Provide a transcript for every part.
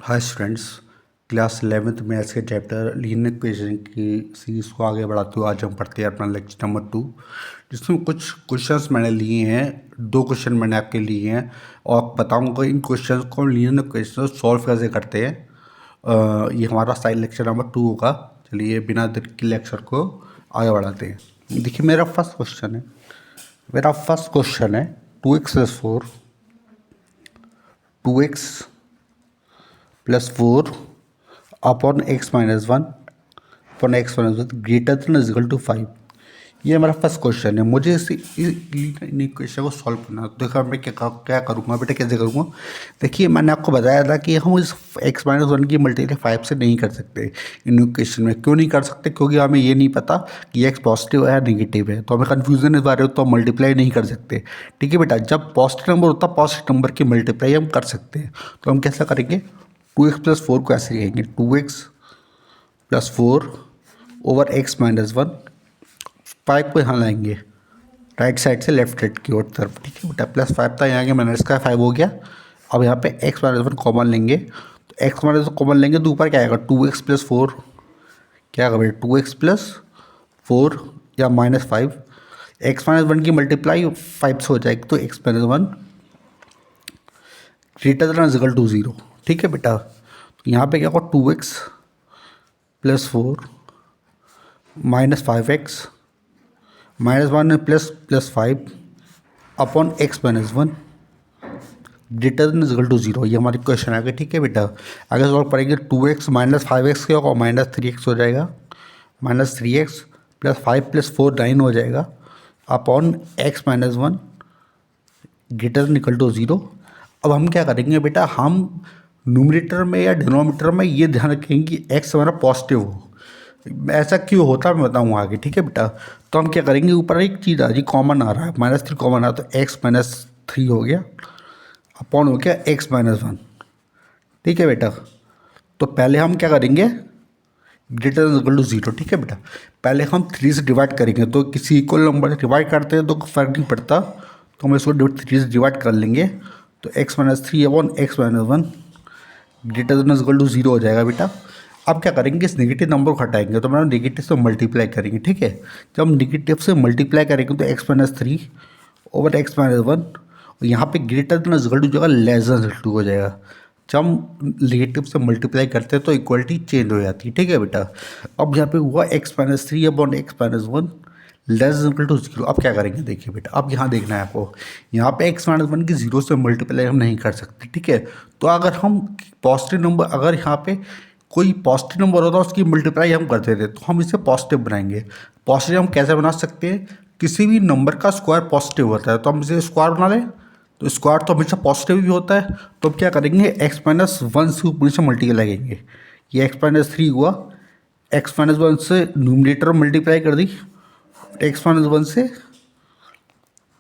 Hi students. Class 11th maths के chapter linear equation की series को आगे बढ़ाते हुए आज हम पढ़ते हैं अपना लेक्चर नंबर 2, जिसमें कुछ क्वेश्चंस मैंने लिए हैं। 2 क्वेश्चन मैंने आपके लिए हैं और बताऊंगा इन क्वेश्चंस को लीनियर इक्वेशन सॉल्व कैसे करते हैं। ये हमारा साइड लेक्चर नंबर 2 होगा। चलिए बिना देर के लेक्चर को आगे बढ़ाते हैं। देखिए मेरा फर्स्ट क्वेश्चन है 2x+4 2x+4 upon x-1 greater than equal to 5। ये हमारा फर्स्ट क्वेश्चन है। मुझे इन इक्वेशन को सॉल्व करना है। तो देखो मैं क्या करूँगा बेटा, कैसे करूँगा। देखिए मैंने आपको बताया था कि हम इस x-1 की मल्टीप्लाई 5 से नहीं कर सकते। इन इक्वेशन में क्यों नहीं कर सकते? क्योंकि हमें ये नहीं पता कि x पॉजिटिव है या नेगेटिव है, तो हमें कन्फ्यूजन इस बारे में, तो मल्टीप्लाई नहीं कर सकते। ठीक है बेटा, जब पॉजिटिव नंबर होता है पॉजिटिव नंबर की मल्टीप्लाई हम कर सकते हैं। तो हम कैसा करेंगे, 2x+4 को ऐसे लिखेंगे 2x+4 ओवर x-1। 5 को यहाँ लाएंगे राइट साइड से लेफ्ट साइड की ओर तरफ। ठीक है बेटा, +5 था यहाँ के माइनस का 5 हो गया। अब यहाँ पे x-1 कॉमन लेंगे, तो x-1 कॉमन लेंगे तो ऊपर क्या आएगा 2x+4। क्या आएगा बेटा 2x+4 या -5। x-1 की मल्टीप्लाई 5 से हो जाएगी, तो x-1 greater than equal to 0। ठीक है बेटा, तो यहाँ पे क्या होगा 2x+4 -5x -1 +5 upon x-1 greater than equal to 0। ये हमारी क्वेश्चन आ गया। ठीक है बेटा, आगे सॉल्व करेंगे। 2x -5x क्या होगा, -3x हो जाएगा। -3x +5 +4 9 हो जाएगा upon x-1 greater than equal to 0। अब हम क्या करेंगे बेटा, हम न्यूमरेटर में या डिनोमिनेटर में ये ध्यान रखेंगे कि x हमारा पॉजिटिव हो। ऐसा क्यों होता है मैं बताऊँ आगे। ठीक है बेटा, तो हम क्या करेंगे, ऊपर एक चीज़ आ रही कॉमन आ रहा है, -3 कॉमन आ रहा है, तो x-3 हो गया अपॉन हो गया x-1। ठीक है बेटा, तो पहले हम क्या करेंगे, ग्रेटर देन इक्वल टू 0। ठीक है बेटा, पहले हम 3 से डिवाइड करेंगे, तो किसी इक्वल नंबर से डिवाइड करते हैं तो फर्क नहीं पड़ता, तो हम इसको 3 से डिवाइड कर लेंगे, तो x-3 upon x-1 greater than equal to 0 हो जाएगा बेटा। अब क्या करेंगे, इस नेगेटिव नंबर को हटाएंगे, तो हम नेगेटिव से मल्टीप्लाई करेंगे। ठीक है, जब हम नेगेटिव से मल्टीप्लाई करेंगे तो x-3 ओवर x-1 और यहाँ पे ग्रेटर देन इक्वल टू जो है लेस देन 2 हो जाएगा। जब हम नेगेटिव से मल्टीप्लाई करते हैं तो इक्वलिटी चेंज हो जाती है। ठीक है बेटा, अब यहाँ पे हुआ x-3 upon x-1 less than equal to 0। अब क्या करेंगे, देखिए बेटा, अब यहाँ देखना है आपको, यहाँ पे x-1 की 0 से मल्टीप्लाई हम नहीं कर सकते। ठीक है, तो अगर हम पॉजिटिव नंबर, अगर यहाँ पे कोई पॉजिटिव नंबर होता है उसकी मल्टीप्लाई हम करते थे, तो हम इसे पॉजिटिव बनाएंगे। पॉजिटिव हम कैसे बना सकते हैं, किसी भी नंबर का स्क्वायर पॉजिटिव होता है तो हम इसे स्क्वायर बना लें, तो स्क्वायर तो हमेशा पॉजिटिव भी होता है। तो अब क्या करेंगे, x-1 से ऊपर से मल्टीप्लाई करेंगे। ये x-3 हुआ, x-1 से न्यूमरेटर मल्टीप्लाई कर दी, x-1 से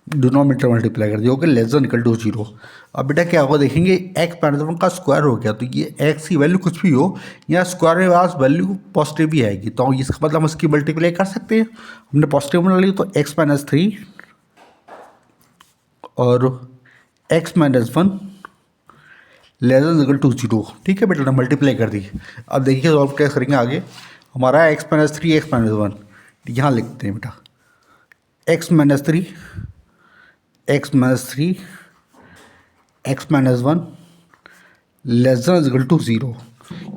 डिनोमिनेटर मल्टीप्लाई कर दिया, okay, less than equal to 0। अब बेटा क्या होगा, देखेंगे x-1 का स्क्वायर हो गया, तो ये x की वैल्यू कुछ भी हो, या स्क्वायर में पास वैल्यू पॉजिटिव भी आएगी, तो इसका मतलब हम इसकी मल्टीप्लाई कर सकते हैं। हमने पॉजिटिव बना ली, तो x-3 और x-1 less than equal to 0। ठीक है बेटा, ने मल्टीप्लाई कर दी। अब देखिए सॉल्व कैसे करेंगे आगे। हमारा x-3 x-1 यहाँ लिखते हैं बेटा, x-3 x-3 x-1 less than equal to 0।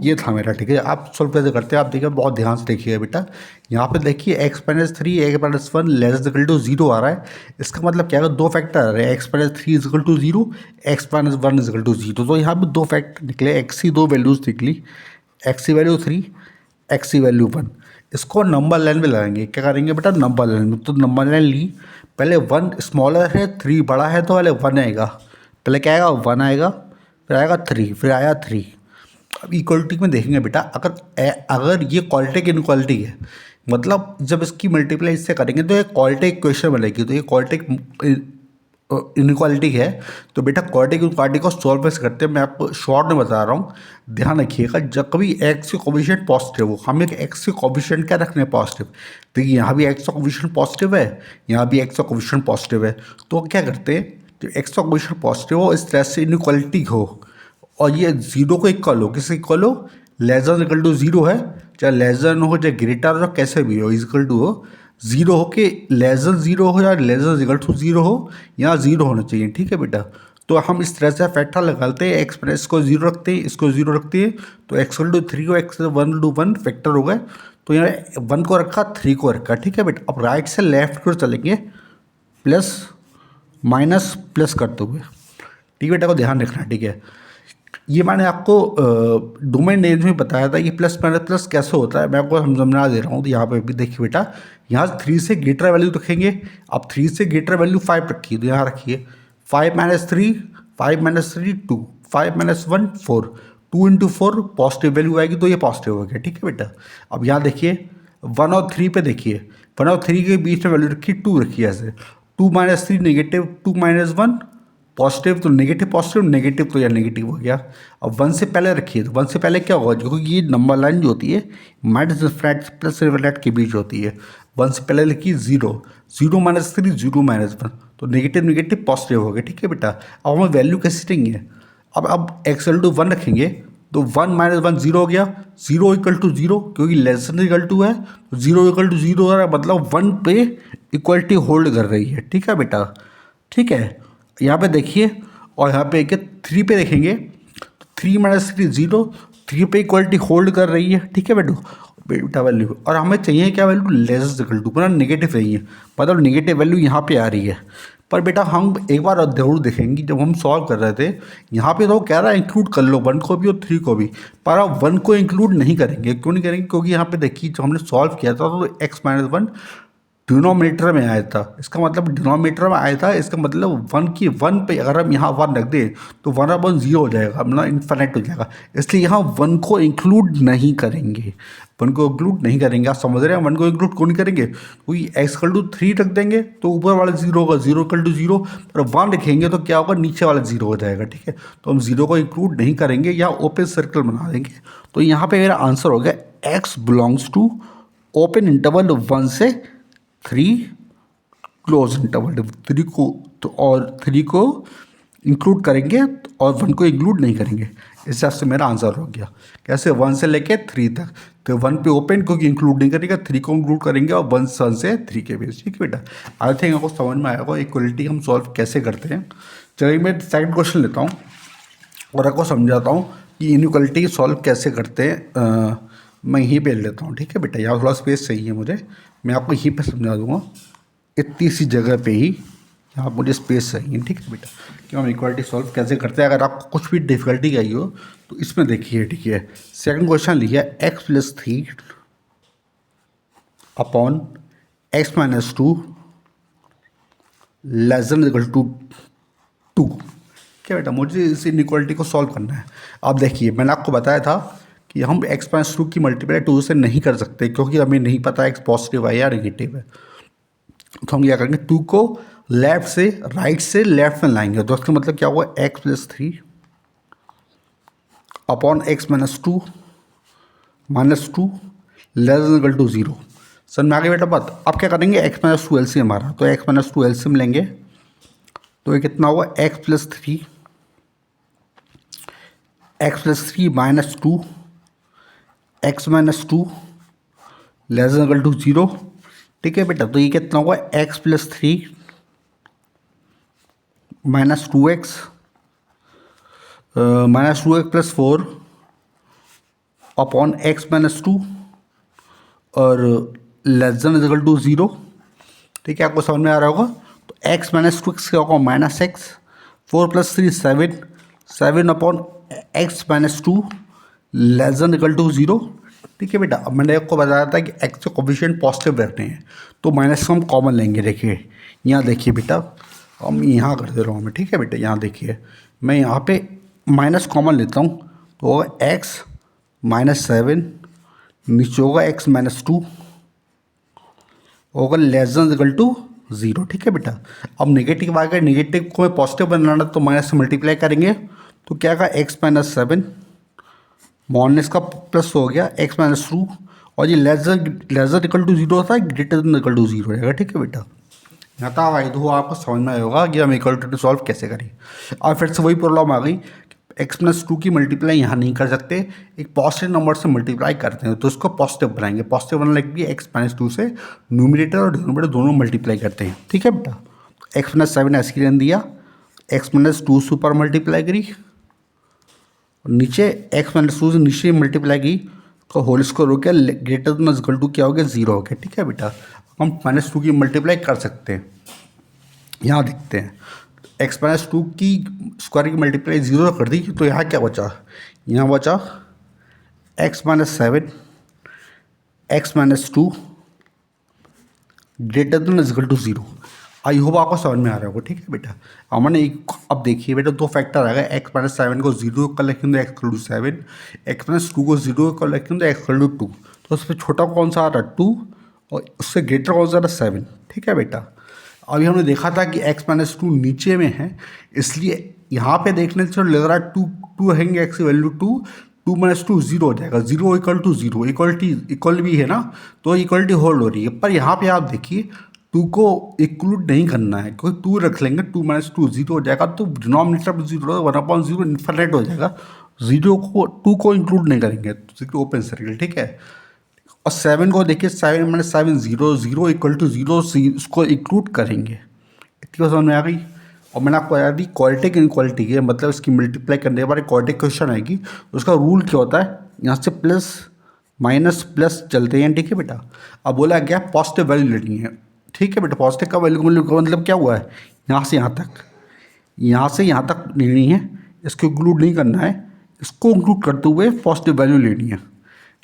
ये था मेरा। ठीक है, आप सॉल्व कैसे करते हैं आप देखिए, बहुत ध्यान से देखिएगा बेटा। यहाँ पे देखिए x-3 x-1 less than equal to 0 आ रहा है। इसका मतलब क्या है, दो फैक्टर आ रहे हैं, x-3 equal to 0, x-1 equal to 0। तो यहाँ पे दो फैक्टर निकले, x की दो वैल्यूज निकली, x की वैल्यू 3, x की वैल्यू 1। इसको नंबर लाइन में लगाएंगे। क्या करेंगे बेटा, नंबर लाइन में, तो नंबर लाइन ली, पहले 1 स्मॉलर है 3 बड़ा है, तो पहले 1 आएगा, पहले क्या आएगा 1 आएगा, फिर आएगा 3, फिर आया 3। अब इक्वलिटी में देखेंगे बेटा, अगर ये क्वालिटी की इनक्वालिटी है, मतलब जब इसकी मल्टीप्लाई इससे करेंगे तो ये क्वालिटी इक्वेशन बनेगी, तो ये क्वालिटी इनक्वालिटी है। तो बेटा क्वालिटी की इनक्वालिटी को सॉल्व कैसे करते हैं मैं आपको शॉर्ट में बता रहा हूँ, ध्यान रखिएगा। जब कभी एक्स के कोफिशिएंट पॉजिटिव हो, हमें एक्स के कोफिशिएंट क्या रखने हैं, पॉजिटिव। देखिए यहाँ भी एक्स का कोफिशिएंट पॉजिटिव है, यहाँ भी एक्स का कोफिशिएंट पॉजिटिव है, तो क्या करते हैं, जो एक्स का कोफिशिएंट पॉजिटिव हो, इस तरह से इनक्वालिटी हो, और ये जीरो को इक्वल हो, किससे इक्वल हो, less than equal to zero है, चाहे लेस देन हो चाहे ग्रेटर हो, कैसे भी हो, इक्वल टू हो, जीरो हो के लेस देन जीरो हो या less than equal to zero हो, यहाँ जीरो होना चाहिए। ठीक है बेटा, तो हम इस तरह से फैक्टर लगाते हैं, एक्स प्लस को जीरो रखते हैं, इसको जीरो रखते हैं, तो एक्स इक्वल टू थ्री को x one two one factor हो गए, तो यहाँ वन को रखा, थ्री को रखा। ठीक है बेटा, अब राइट से लेफ्ट को चलेंगे, प्लस माइनस प्लस करते हुए। ठीक है बेटा, को ध्यान रखना। ठीक है, ये मैंने आपको डोमेन रेंज में बताया था कि प्लस माइनस प्लस कैसे होता है, मैं आपको समझा दे रहा हूँ। तो यहाँ पे भी देखिए बेटा, यहाँ थ्री से ग्रेटर वैल्यू रखेंगे। अब थ्री से ग्रेटर वैल्यू फाइव रखिए, तो यहाँ रखिए five minus three two, five minus one four, two into four positive value आएगी, तो ये पॉजिटिव हो गया। ठीक है बेटा, अब यहाँ देखिए वन और थ्री पे देखिए, वन और थ्री के बीच में वैल्यू रखिए, टू रखिए ऐसे, two minus three negative, two minus one positive, तो नेगेटिव नेगेटिव, तो यार नेगेटिव हो गया। अब वन से पहले रखिए, तो वन से पहले क्या होगा, क्योंकि ये नंबर लाइन जो होती है माइनस फ्लैट प्लस फ्लैट के बीच होती है। वन से पहले लिखिए zero, zero minus three, zero minus one, तो नेगेटिव नेगेटिव पॉजिटिव हो गया। ठीक है बेटा, अब हमें वैल्यू कैसे देंगे, अब एक्सएल टू वन रखेंगे, तो वन माइनस वन जीरो हो गया, जीरो इक्वल टू जीरो, क्योंकि लेस देन इक्वल टू है, तो जीरो इक्वल टू जीरो हो रहा है, मतलब वन पे इक्वलिटी होल्ड कर रही है। ठीक है बेटा, ठीक है, यहाँ पे देखिए, और यहाँ पे एक थ्री पे देखेंगे, तो three minus three zero, three पे इक्वलिटी होल्ड कर रही है। ठीक है बेटा वैल्यू, और हमें चाहिए क्या वैल्यू, लेस इक्वल टू, मतलब नेगेटिव रही है, मतलब नेगेटिव वैल्यू यहाँ पे आ रही है। पर बेटा हम एक बार जरूर देखेंगे, जब हम सॉल्व कर रहे थे यहाँ पे तो कह रहा है इंक्लूड कर लो वन को भी और थ्री को भी, पर आप वन को इंक्लूड नहीं करेंगे। क्यों नहीं करेंगे, क्योंकि यहाँ पे देखिए जब हमने सॉल्व किया था तो एक्स माइनस वन डिनोमिनेटर में आया था, इसका मतलब डिनोमिनेटर में आया था, इसका मतलब वन की वन पे अगर हम यहाँ वन रख दें तो वन अपन जीरो हो जाएगा, मतलब इन्फिनिट हो जाएगा, इसलिए यहाँ वन को इंक्लूड नहीं करेंगे, वन को इंक्लूड नहीं करेंगे। आप समझ रहे हैं, वन को इंक्लूड क्यों नहीं करेंगे, क्योंकि एक्स कल टू थ्री रख देंगे तो ऊपर वाला जीरो होगा, जीरो कल टू जीरो, पर वन रखेंगे तो क्या होगा, नीचे वाला जीरो हो जाएगा। ठीक है, तो हम जीरो को इंक्लूड नहीं करेंगे, यहाँ ओपन सर्कल बना देंगे। तो यहाँ पे मेरा आंसर हो गया x belongs to open interval one से थ्री, क्लोज इंटरवल थ्री को, तो और थ्री को इंक्लूड करेंगे और वन को इंक्लूड नहीं करेंगे। इस हिसाब से मेरा आंसर हो गया। कैसे, वन से लेके थ्री तक, तो वन पे ओपन क्योंकि इंक्लूड नहीं करेंगे, थ्री को इंक्लूड करेंगे और वन से थ्री के बीच। ठीक है बेटा, आई थिंक आपको समझ में आएगा इक्वलिटी हम सॉल्व कैसे करते हैं। चलिए मैं सेकंड क्वेश्चन लेता हूँ और आपको समझाता हूँ कि इनइक्वलिटी सॉल्व कैसे करते हैं। मैं यहीं पे लेता हूँ। ठीक है बेटा, यहाँ थोड़ा स्पेस चाहिए मुझे, मैं आपको यहीं पे समझा दूंगा, इतनी सी जगह पे ही यहाँ मुझे स्पेस चाहिए। ठीक है बेटा, कि हम इक्वालिटी सॉल्व कैसे करते हैं। अगर आपको कुछ भी डिफिकल्टी आई हो तो इसमें देखिए। ठीक है, सेकंड क्वेश्चन लिखिए x plus three upon x minus two less than equal to two. क्या बेटा, मुझे इस इनइक्वालिटी को सॉल्व करना है। आप देखिए, मैंने आपको बताया था कि हम एक्स माइनस टू की मल्टीप्लाई टू से नहीं कर सकते, क्योंकि हमें नहीं पता एक्स पॉजिटिव है या नेगेटिव है। तो हम क्या करेंगे, टू को लेफ्ट से राइट से लेफ्ट में लाएंगे, तो इसका मतलब क्या हुआ, x plus three upon x minus two less than equal to zero. सर में आगे बेटा बात, अब क्या करेंगे, एक्स माइनस टू एलसीएम आ रहा, तो एक्स माइनस टू एलसीएम लेंगे, तो ये कितना हुआ, x plus three minus two x minus two less than equal to zero. ठीक है बेटा, तो ये कितना हुआ, x plus three minus two x plus four upon x minus two और less than equal to zero. ठीक है, आपको समझ में आ रहा होगा। तो एक्स माइनस टू एक्स क्या होगा, minus x, four plus three seven upon x minus two less than equal to zero. ठीक है बेटा, अब मैंने आपको बताया था कि एक्स के कोफिशिएंट पॉजिटिव रहते हैं, तो माइनस को हम कॉमन लेंगे। देखिए यहाँ देखिए बेटा, हम यहाँ कर दे रहा हूँ मैं। ठीक है बेटा, यहाँ देखिए मैं यहाँ पे माइनस कॉमन लेता हूँ, तो होगा एक्स माइनस सेवन, नीचे होगा एक्स माइनस टू, होगा less than equal to zero. ठीक है बेटा, अब नेगेटिव आ गया, नेगेटिव को हमें पॉजिटिव बनाना, तो माइनस से मल्टीप्लाई करेंगे, तो क्या का एक्स माइनस सेवन माइनस का प्लस हो गया एक्स माइनस टू, और ये less than equal to zero था, greater than equal to zero रहेगा। ठीक है बेटा, यहाँ तो आपको समझ में आएगा कि हम इक्वलिटी सॉल्व कैसे करें। और फिर से वही प्रॉब्लम आ गई, एक्स माइनस टू की मल्टीप्लाई यहाँ नहीं कर सकते, एक पॉजिटिव नंबर से मल्टीप्लाई करते हैं तो उसको पॉजिटिव बनाएंगे। पॉजिटिव बनाने के लिए एक्स माइनस टू से न्यूमिनेटर और डिनोमिनेटर दोनों मल्टीप्लाई करते हैं। ठीक है बेटा, एक्स माइनस सेवन ऐसे ही रहने दिया, एक्स माइनस टू से ऊपर मल्टीप्लाई करी, नीचे एक्स माइनस टू से नीचे मल्टीप्लाई की तो होल स्क्वायर हो गया, ग्रेटर देन इक्वल टू क्या हो गया, जीरो हो गया। ठीक है बेटा, हम माइनस टू की मल्टीप्लाई कर सकते हैं। यहाँ देखते हैं एक्स माइनस टू की स्क्वायर की मल्टीप्लाई जीरो कर दी तो यहाँ क्या बचा, यहाँ बचा x minus seven x minus two greater than equal to zero. I hope आपको समझ में आ रहा होगा। ठीक है बेटा, हमने एक अब देखिए बेटा दो फैक्टर आएगा, एक्स माइनस सेवन को जीरो का लिखेंगे x equal to seven, x minus two को जीरो का लिखेंगे एक्स इक्वल टू टू। तो उसमें छोटा कौन सा आ रहा है, टू, और उससे ग्रेटर कौन सा आ रहा है, सेवन। ठीक है बेटा, अभी हमने देखा था कि एक्स माइनस टू नीचे में है, इसलिए यहाँ पे देखने से लग रहा है टू टू रहेंगे एक्स की value two, two minus two zero हो जाएगा, zero equal to zero, equality equal भी है ना, तो इक्वलिटी होल्ड हो रही है। पर यहाँ पे आप देखिए टू को इंक्लूड नहीं करना है, क्योंकि टू रख लेंगे टू माइनस टू जीरो हो जाएगा, तो डिनोमिनेटर में zero, one upon zero infinite हो जाएगा। जीरो को टू को इंक्लूड नहीं करेंगे तो ओपन सर्किल। ठीक है, और सेवन को देखिए, seven minus seven zero, zero equal to zero, उसको इंक्लूड करेंगे। इतनी समझ में आ गई। और मैंने आपको बता दी क्वालिटिक इनक्वालिटी है, मतलब इसकी मल्टीप्लाई करने के बाद क्वालिटिक क्वेश्चन आएगी, उसका रूल क्या होता है, यहाँ से प्लस माइनस प्लस चलते हैं। ठीक है बेटा, अब बोला गया पॉजिटिव वैल्यू लेनी है। ठीक है बेटा, पॉजिटिव का वैल्यू का मतलब क्या हुआ है, यहाँ से यहाँ तक, यहाँ से यहाँ तक लेनी है, इसको इंक्लूड नहीं करना है, इसको इंक्लूड करते हुए पॉजिटिव वैल्यू लेनी है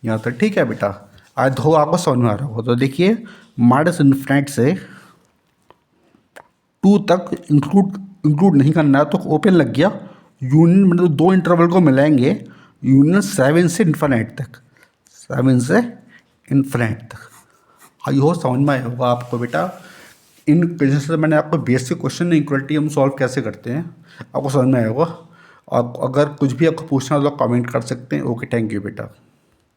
यहाँ तक। ठीक है बेटा, आज दो आपको समझ में आ रहा होगा। तो देखिए माइनस इन्फिनिट से टू तक इंक्लूड नहीं करना है तो ओपन लग गया, यूनियन मतलब दो इंटरवल को मिलाएंगे, यूनियन सेवन से इन्फिनिट तक, सेवन से इन्फिनिट तक। आई हो समझ में आया होगा आपको बेटा। इन केसेस से मैंने आपको बेसिक क्वेश्चन इक्वलिटी हम सॉल्व कैसे करते हैं आपको समझ में आया होगा। और अगर कुछ भी आपको पूछना हो तो कमेंट कर सकते हैं। ओके, थैंक यू बेटा।